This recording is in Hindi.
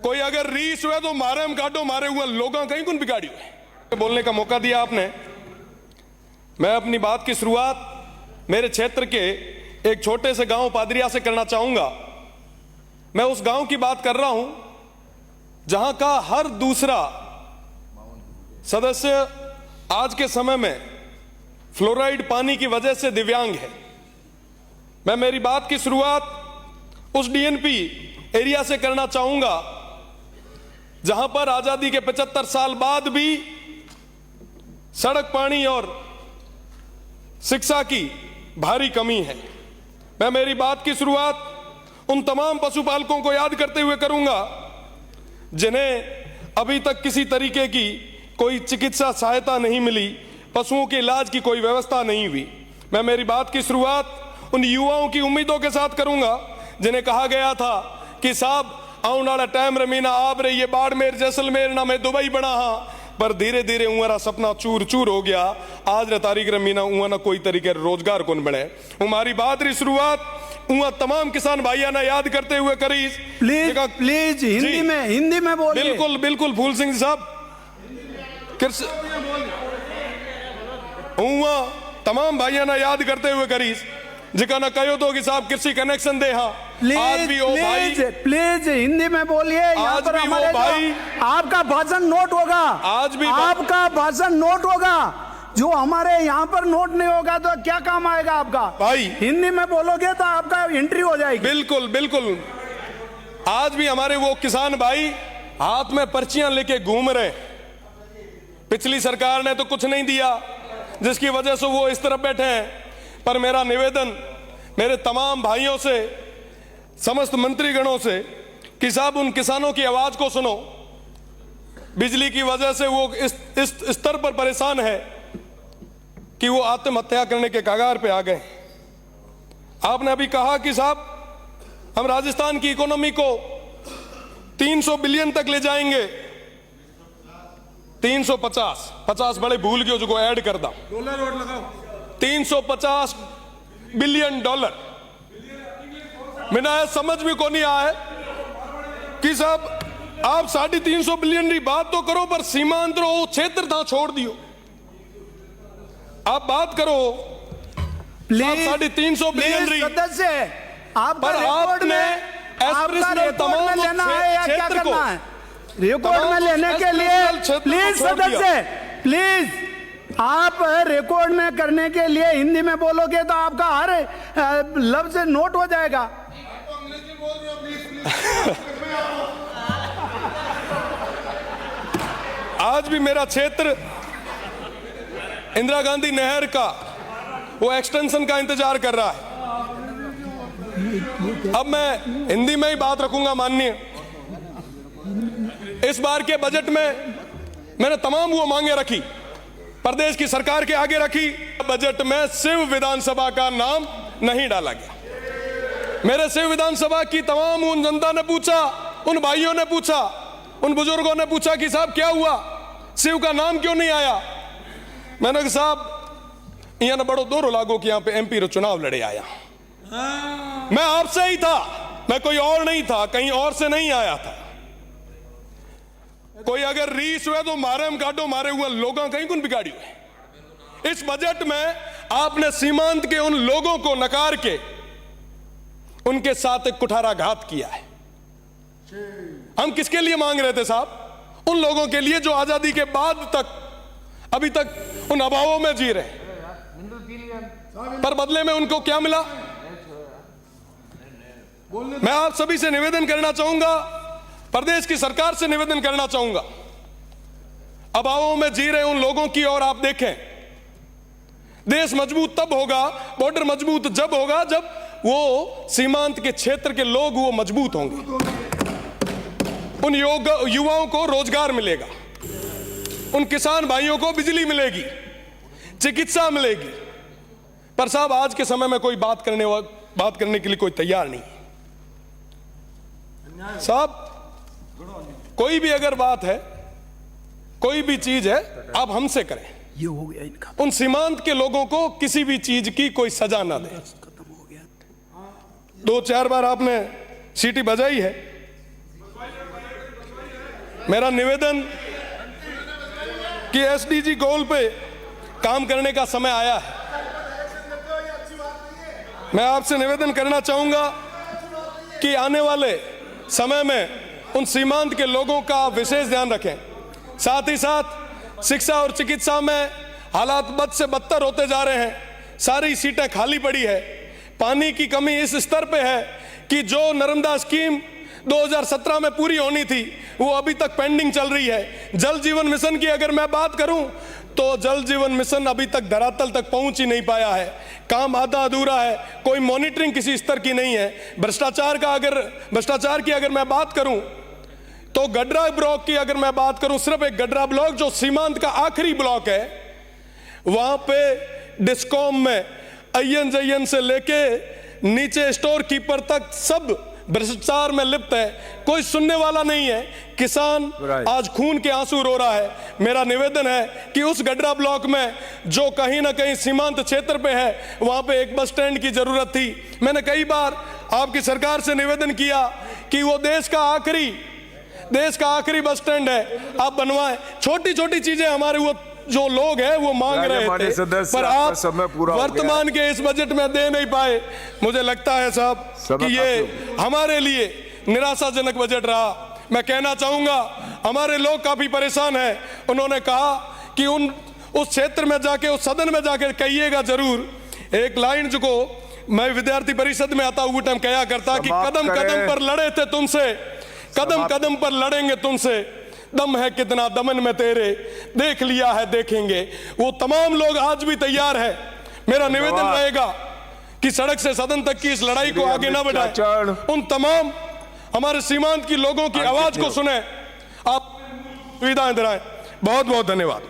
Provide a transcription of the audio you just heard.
कोई अगर रीस हुए तो मारे हम काटो मारे हुए लोगों कहीं कुन बिगाड़ी हुए बोलने का मौका दिया आपने। मैं अपनी बात की शुरुआत मेरे क्षेत्र के एक छोटे से गांव पादरिया से करना चाहूंगा। मैं उस गांव की बात कर रहा हूं जहां का हर दूसरा सदस्य आज के समय में फ्लोराइड पानी की वजह से दिव्यांग है। मैं मेरी बात की शुरुआत उस डीएनपी एरिया से करना चाहूंगा जहां पर आजादी के 75 साल बाद भी सड़क, पानी और शिक्षा की भारी कमी है। मैं मेरी बात की शुरुआत उन तमाम पशुपालकों को याद करते हुए करूंगा जिन्हें अभी तक किसी तरीके की कोई चिकित्सा सहायता नहीं मिली, पशुओं के इलाज की कोई व्यवस्था नहीं हुई। मैं मेरी बात की शुरुआत उन युवाओं की उम्मीदों के साथ करूंगा जिन्हें कहा गया था कि साहब आने वाला टाइम रमीना आप रही है बाड़मेर जैसलमेर ना मैं दुबई बना हाँ, पर धीरे धीरे उहरा सपना चूर चूर हो गया। आज न तारीख रमीना उहा ना कोई तरीके रोजगार कौन बने। हमारी बात री शुरुआत उहा तमाम किसान भाइया ना याद करते हुए करी। प्लीज प्लीज हिंदी में बोलिए। बिल्कुल बिल्कुल फूल सिंह साहब उहा तमाम भाइया ना याद करते हुए करी जिका ना कहो तो कि साहब कृषि कनेक्शन दे हाँ। आज भी वो भाई प्लीज हिंदी में बोलिए। आज भी वो भाई आपका भाषण नोट होगा। आज भी आपका भाषण नोट होगा। जो हमारे यहाँ पर नोट नहीं होगा तो क्या काम आएगा आपका भाई। हिंदी में बोलोगे तो आपका एंट्री हो जाएगी। बिल्कुल बिल्कुल। आज भी हमारे वो किसान भाई हाथ में पर्चियां लेके घूम रहे। पिछली सरकार ने तो कुछ नहीं दिया जिसकी वजह से वो इस तरफ बैठे हैं। पर मेरा निवेदन मेरे तमाम भाइयों से, समस्त मंत्रीगणों से कि साहब उन किसानों की आवाज को सुनो। बिजली की वजह से वो इस स्तर पर परेशान है कि वो आत्महत्या करने के कगार पे आ गए। आपने अभी कहा कि साहब हम राजस्थान की इकोनॉमी को 300 बिलियन तक ले जाएंगे। 350 बड़े भूल गए जो ऐड कर दा डॉलर और लगाओ 350 बिलियन डॉलर। मैंने समझ में को नहीं आया कि साहब आप 350 बिलियन की बात तो करो पर सीमांत क्षेत्र था छोड़ दियो। आप बात करो प्लीज 350 बिलियन रही सदस्य आपका पर आपने रिकॉर्ड में लेना है या क्या करना है? रिकॉर्ड में लेने के लिए प्लीज सदस्य प्लीज आप रिकॉर्ड में करने के लिए हिंदी में बोलोगे तो आपका हर लफ्ज नोट हो जाएगा। आज भी मेरा क्षेत्र इंदिरा गांधी नहर का वो एक्सटेंशन का इंतजार कर रहा है। अब मैं हिंदी में ही बात रखूंगा। माननीय इस बार के बजट में मैंने तमाम वो मांगे रखी, प्रदेश की सरकार के आगे रखी। बजट में शिव विधानसभा का नाम नहीं डाला गया। मेरे शिव विधानसभा की तमाम उन जनता ने पूछा, उन भाइयों ने पूछा, उन बुजुर्गों ने पूछा कि साहब क्या हुआ, शिव का नाम क्यों नहीं आया? मैंने कहा साहब यहाँ ने बड़ो दोरो लागो कि यहाँ पे एमपी रो चुनाव लड़े आया। मैं आपसे ही था, मैं कोई और नहीं था, कहीं और से नहीं आया था। कोई अगर रीस हुए तो मारे हम काटो मारे हुए लोगों कहीं कुन बिगाड़ी हुए। इस बजट में आपने सीमांत के उन लोगों को नकार के उनके साथ एक कुठाराघात किया है। हम किसके लिए मांग रहे थे साहब? उन लोगों के लिए जो आजादी के बाद तक अभी तक उन अभावों में जी रहे, पर बदले में उनको क्या मिला? मैं आप सभी से निवेदन करना चाहूंगा, प्रदेश की सरकार से निवेदन करना चाहूंगा, अभावों में जी रहे उन लोगों की ओर आप देखें। देश मजबूत तब होगा, बॉर्डर मजबूत जब होगा जब वो सीमांत के क्षेत्र के लोग वो मजबूत होंगे। उन युवाओं को रोजगार मिलेगा, उन किसान भाइयों को बिजली मिलेगी, चिकित्सा मिलेगी। पर साहब आज के समय में कोई बात करने के लिए कोई तैयार नहीं साहब। कोई भी अगर बात है, कोई भी चीज है, आप हमसे करें। ये हो गया इनका। उन सीमांत के लोगों को किसी भी चीज की कोई सजा ना दे। खत्म हो गया। 2-4 बार आपने सीटी बजाई है। मेरा निवेदन कि एसडीजी गोल पे काम करने का समय आया है। मैं आपसे निवेदन करना चाहूंगा कि आने वाले समय में उन सीमांत के लोगों का विशेष ध्यान रखें। साथ ही साथ शिक्षा और चिकित्सा में हालात बद से बदतर होते जा रहे हैं। सारी सीटें खाली पड़ी है। पानी की कमी इस स्तर पे है कि जो नर्मदा स्कीम 2017 में पूरी होनी थी वो अभी तक पेंडिंग चल रही है। जल जीवन मिशन की अगर मैं बात करूं तो जल जीवन मिशन अभी तक धरातल तक पहुंच ही नहीं पाया है। काम आधा अधूरा है, कोई मॉनिटरिंग किसी स्तर की नहीं है। भ्रष्टाचार की अगर मैं बात करूं तो गडरा ब्लॉक की अगर मैं बात करूं, सिर्फ एक गडरा ब्लॉक जो सीमांत का आखिरी ब्लॉक है, वहां पे डिस्कॉम में अय्यन जयन से लेके नीचे स्टोर कीपर तक सब भ्रष्टाचार में लिप्त है। कोई सुनने वाला नहीं है। किसान आज खून के आंसू रो रहा है। मेरा निवेदन है कि उस गडरा ब्लॉक में जो कहीं ना कहीं सीमांत क्षेत्र पे है वहां पे एक बस स्टैंड की जरूरत थी। मैंने कई बार आपकी सरकार से निवेदन किया कि वो देश का आखिरी बस स्टैंड है, आप बनवाएं। छोटी छोटी चीजें हमारे वो जो लोग हैं वो मांग रहे थे, पर आप वर्तमान के इस बजट में दे नहीं पाए। मुझे लगता है साहब कि ये हमारे लिए निराशाजनक बजट रहा। मैं कहना चाहूंगा हमारे लोग काफी परेशान हैं। उन्होंने कहा कि उस क्षेत्र में जाके, उस सदन में जाके कहिएगा जरूर। एक लाइन जो मैं विद्यार्थी परिषद में आता हुआ टाइम कहा करता कि कदम कदम पर लड़े थे तुमसे, कदम कदम पर लड़ेंगे तुमसे, दम है कितना दमन में तेरे, देख लिया है देखेंगे। वो तमाम लोग आज भी तैयार है। मेरा निवेदन रहेगा कि सड़क से सदन तक की इस लड़ाई को आगे ना बढ़ाएं। उन तमाम हमारे सीमांत की लोगों की आवाज को सुने, आप सुविधाएं दिलाएं। बहुत बहुत धन्यवाद।